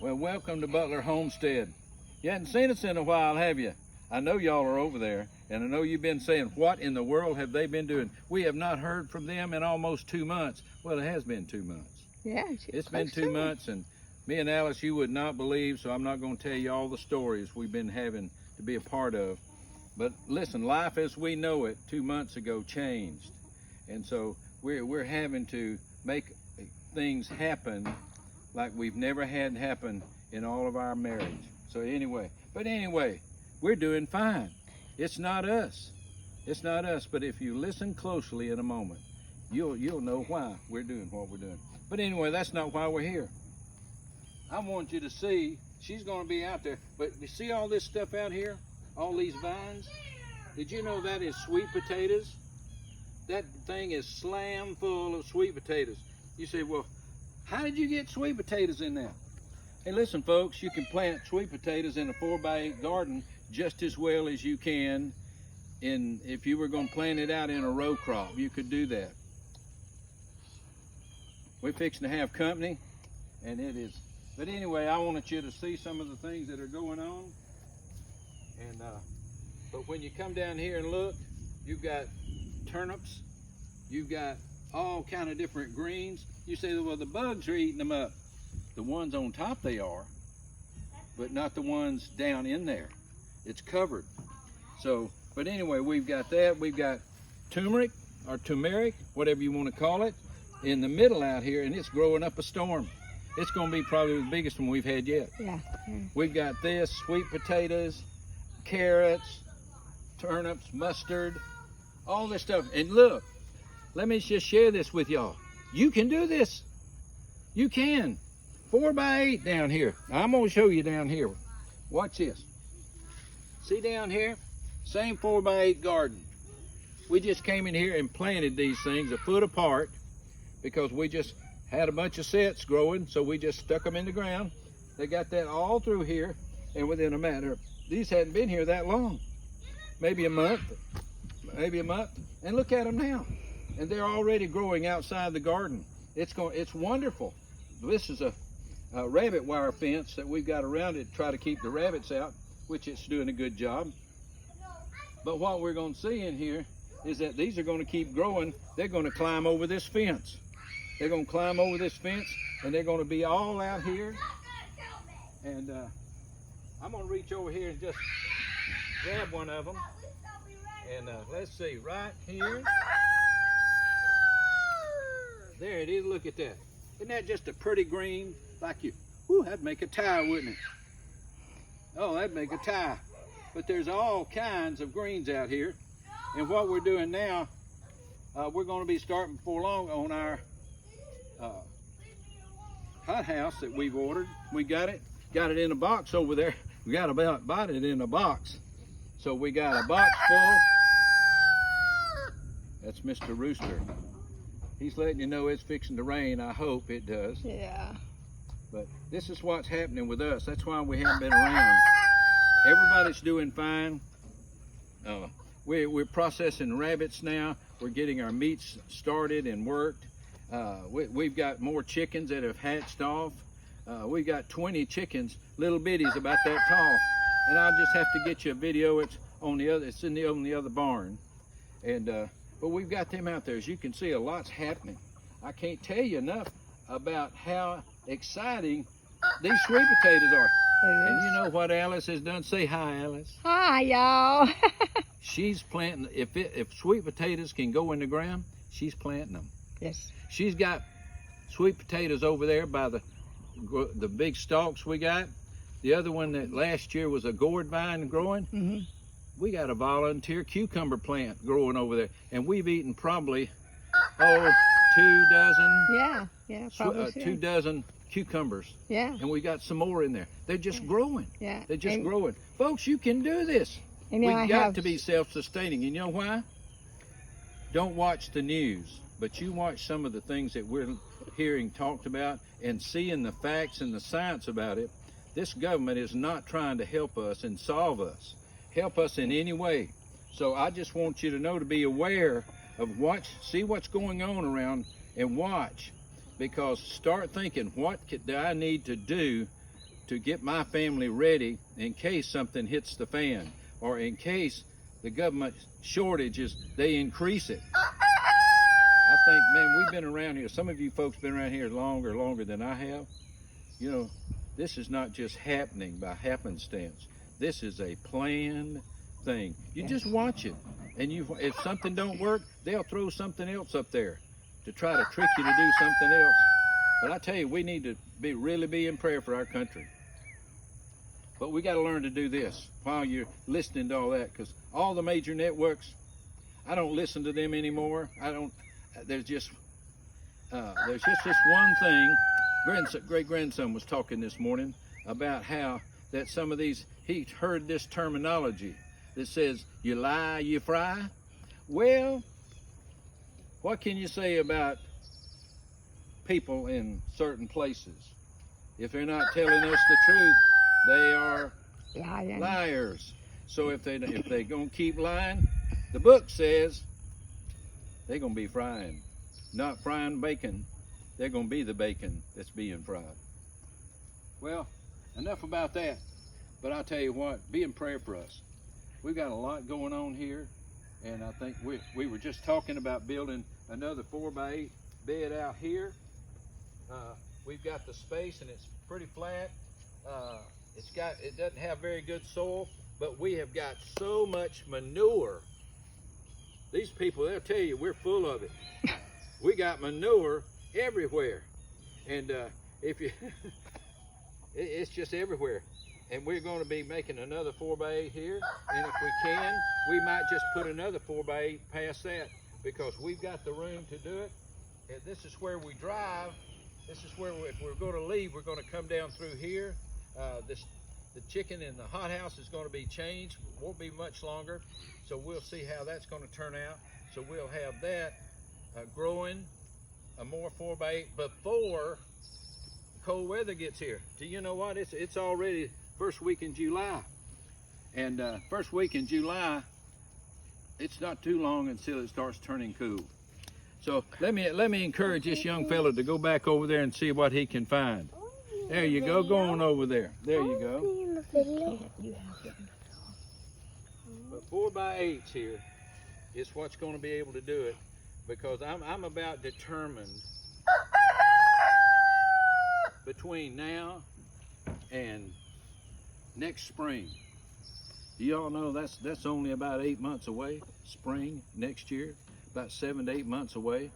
Well, welcome to Butler Homestead. You hadn't seen us in a while, have you? I know y'all are over there, and I know you've been saying, what in the world have they been doing? We have not heard from them in almost 2 months. Well, it has been 2 months. Yeah, it's been 2 months, and me and Alice, you would not believe, so I'm not going to tell you all the stories we've been having to be a part of. But listen, life as we know it 2 months ago changed. And so we're having to make things happen like we've never had happen in all of our marriage. So anyway, we're doing fine. It's not us. It's not us, but if you listen closely in a moment, you'll know why we're doing what we're doing. But anyway, that's not why we're here. I want you to see, she's going to be out there, but you see all this stuff out here? All these vines? Did you know that is sweet potatoes? That thing is slam full of sweet potatoes. You say, well, how did you get sweet potatoes in there? Hey, listen, folks, you can plant sweet potatoes in a 4x8 garden just as well as you can if you were going to plant it out in a row crop. You could do that. We're fixing to have company, and it is. But anyway, I wanted you to see some of the things that are going on. And but when you come down here and look, you've got turnips, you've got all kind of different greens. You say, well, the bugs are eating them up. The ones on top they are, but not the ones down in there. It's covered. So, but anyway, we've got that. We've got turmeric or turmeric, whatever you want to call it, in the middle out here, and it's growing up a storm. It's going to be probably the biggest one we've had yet. Yeah. We've got this, sweet potatoes, carrots, turnips, mustard, all this stuff. And look, let me just share this with y'all. You can do this. You can. 4x8 down here. I'm going to show you down here. Watch this. See down here? Same 4x8 garden. We just came in here and planted these things a foot apart because we just had a bunch of sets growing, so we just stuck them in the ground. They got that all through here, and within a matter, these hadn't been here that long. Maybe a month, and look at them now. And they're already growing outside the garden. It's wonderful. This is a rabbit wire fence that we've got around it to try to keep the rabbits out, which it's doing a good job. But what we're going to see in here is that these are going to keep growing. They're going to climb over this fence. They're going to climb over this fence, and they're going to be all out here. And I'm going to reach over here and just grab one of them. And let's see, right here. There it is, look at that. Isn't that just a pretty green? Like you, whoo, that'd make a tie, wouldn't it? Oh, that'd make a tie. But there's all kinds of greens out here. And what we're doing now, we're going to be starting before long on our hothouse that we've ordered. We got it in a box over there. We got about bought it in a box. So we got a box full. That's Mr. Rooster. He's letting you know it's fixing to rain. I hope it does. Yeah. But this is what's happening with us. That's why we haven't been around. Everybody's doing fine. We're processing rabbits now. We're getting our meats started and worked. We've got more chickens that have hatched off. We've got 20 chickens, little bitties about that tall. And I'll just have to get you a video. It's on the other. It's on the other barn. And but we've got them out there. As you can see, a lot's happening. I can't tell you enough about how exciting these sweet potatoes are. And you know what Alice has done? Say hi, Alice. Hi, y'all. She's planting. If sweet potatoes can go in the ground, she's planting them. Yes. She's got sweet potatoes over there by the big stalks we got. The other one that last year was a gourd vine growing. Mm-hmm. We got a volunteer cucumber plant growing over there, and we've eaten probably 2 dozen. Yeah, probably 2 dozen cucumbers. Yeah. And we got some more in there. They're just growing. Yeah. They're just growing. Folks, you can do this. And We've got to be self-sustaining. You know why? Don't watch the news, but you watch some of the things that we're hearing talked about and seeing the facts and the science about it. This government is not trying to help us and solve us, help us in any way. So I just want you to know, to be aware of see what's going on around and watch, because start thinking, what do I need to do to get my family ready in case something hits the fan, or in case the government shortages, they increase it. I think, man, we've been around here. Some of you folks been around here longer than I have. You know, this is not just happening by happenstance. This is a planned thing. You just watch it, and if something don't work, they'll throw something else up there to try to trick you to do something else. But I tell you, we need to really be in prayer for our country. But we got to learn to do this while you're listening to all that, because all the major networks, I don't listen to them anymore. There's just this one thing. Great-grandson was talking this morning about how that some of these, he heard this terminology that says, you lie, you fry. Well, what can you say about people in certain places? If they're not telling us the truth, they are liars. So if they're gonna keep lying, the book says they're gonna be frying, not frying bacon. They're gonna be the bacon that's being fried. Well, enough about that. But I'll tell you what, be in prayer for us. We've got a lot going on here, and I think we were just talking about building another 4x8 bed out here. We've got the space, and it's pretty flat. It doesn't have very good soil, but we have got so much manure. These people, they'll tell you we're full of it. We got manure everywhere, and if you it's just everywhere. And we're going to be making another 4x8 here, and if we can, we might just put another 4x8 past that, because we've got the room to do it. And this is where we drive. This is where if we're going to leave, we're going to come down through here. The chicken in the hothouse is going to be changed. It won't be much longer, so we'll see how that's going to turn out. So we'll have that growing, a more 4x8 before cold weather gets here. Do you know what? It's already first week in July, and first week in July, it's not too long until it starts turning cool. So let me encourage this young fella to go back over there and see what he can find. There you go. Go on over there. There you go. But 4x8s here is what's going to be able to do it, because I'm about determined between now and next spring. You all know that's only about 8 months away. Spring next year, about 7 to 8 months away.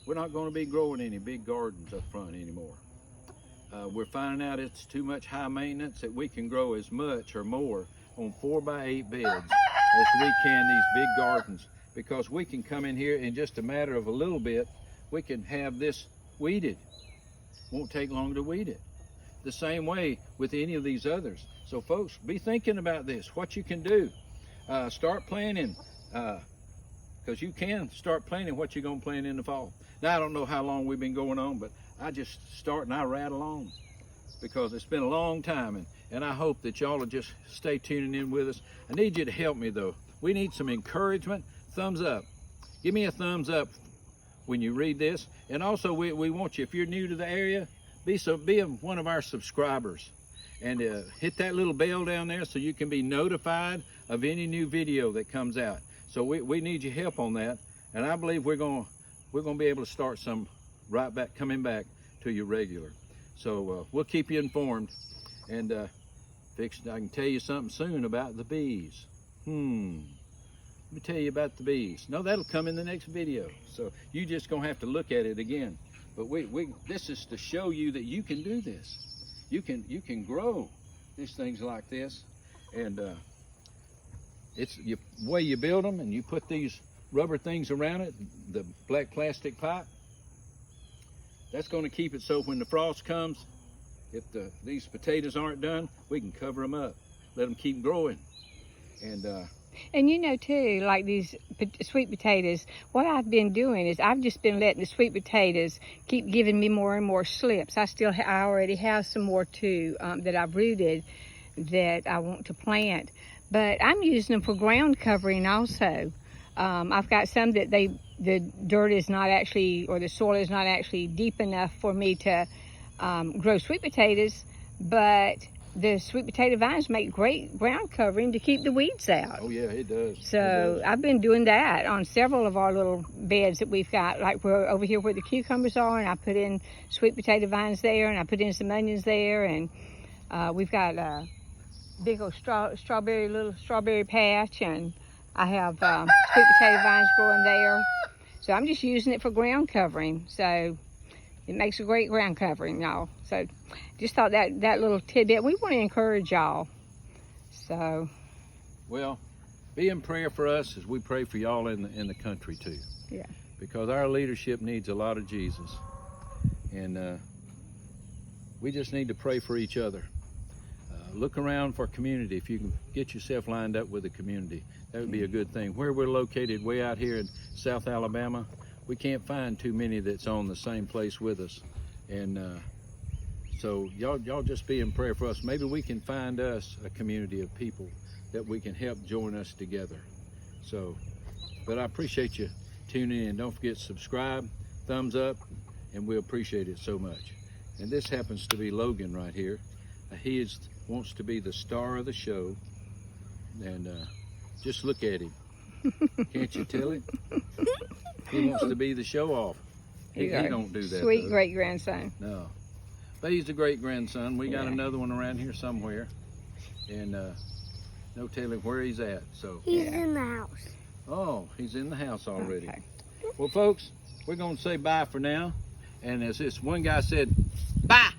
We're not going to be growing any big gardens up front anymore. We're finding out it's too much high maintenance, that we can grow as much or more on 4x8 beds as we can these big gardens, because we can come in here in just a matter of a little bit. We can have this weeded. Won't take long to weed it. The same way with any of these others. So folks, be thinking about this, what you can do. Start planning, because you can start planning what you're going to plant in the fall. Now, I don't know how long we've been going on, but I just start and I rattle on, because it's been a long time, and I hope that y'all will just stay tuning in with us. I need you to help me, though. We need some encouragement. Thumbs up. Give me a thumbs up when you read this. And also, we want you, if you're new to the area, be one of our subscribers, and hit that little bell down there so you can be notified of any new video that comes out. So we need your help on that, and I believe we're going to be able to start some coming back to you regular. So we'll keep you informed, and I can tell you something soon about the bees. Let me tell you about the bees. No, that'll come in the next video. So you just gonna have to look at it again. But this is to show you that you can do this. You can grow these things like this, and it's the way you build them, and you put these rubber things around it, the black plastic pipe. That's going to keep it so when the frost comes, if these potatoes aren't done, we can cover them up, let them keep growing. And you know too, like these sweet potatoes, what I've been doing is I've just been letting the sweet potatoes keep giving me more and more slips. I already have some more too that I've rooted that I want to plant, but I'm using them for ground covering also. I've got some that the dirt is not actually, or the soil is not actually deep enough for me to grow sweet potatoes, but the sweet potato vines make great ground covering to keep the weeds out. Oh yeah, it does. So I've been doing that on several of our little beds that we've got, like we're over here where the cucumbers are, and I put in sweet potato vines there, and I put in some onions there, and we've got a big old little strawberry patch, and I have sweet potato vines growing there. So I'm just using it for ground covering. So it makes a great ground covering, y'all. So just thought that little tidbit, we want to encourage y'all. So. Well, be in prayer for us as we pray for y'all in the country too. Yeah. Because our leadership needs a lot of Jesus. And we just need to pray for each other. Look around for community. If you can get yourself lined up with the community, that would be a good thing. Where we're located way out here in South Alabama, we can't find too many that's on the same place with us. And so y'all just be in prayer for us. Maybe we can find us a community of people that we can help join us together. So, but I appreciate you tuning in. Don't forget to subscribe, thumbs up, and we appreciate it so much. And this happens to be Logan right here. He wants to be the star of the show. And just look at him. Can't you tell him? He wants to be the show off. He don't do that. Sweet great grandson. No. But he's a great grandson. We got another one around here somewhere. And no telling where he's at. So he's in the house. Oh, he's in the house already. Okay. Well, folks, we're going to say bye for now. And as this one guy said, bye.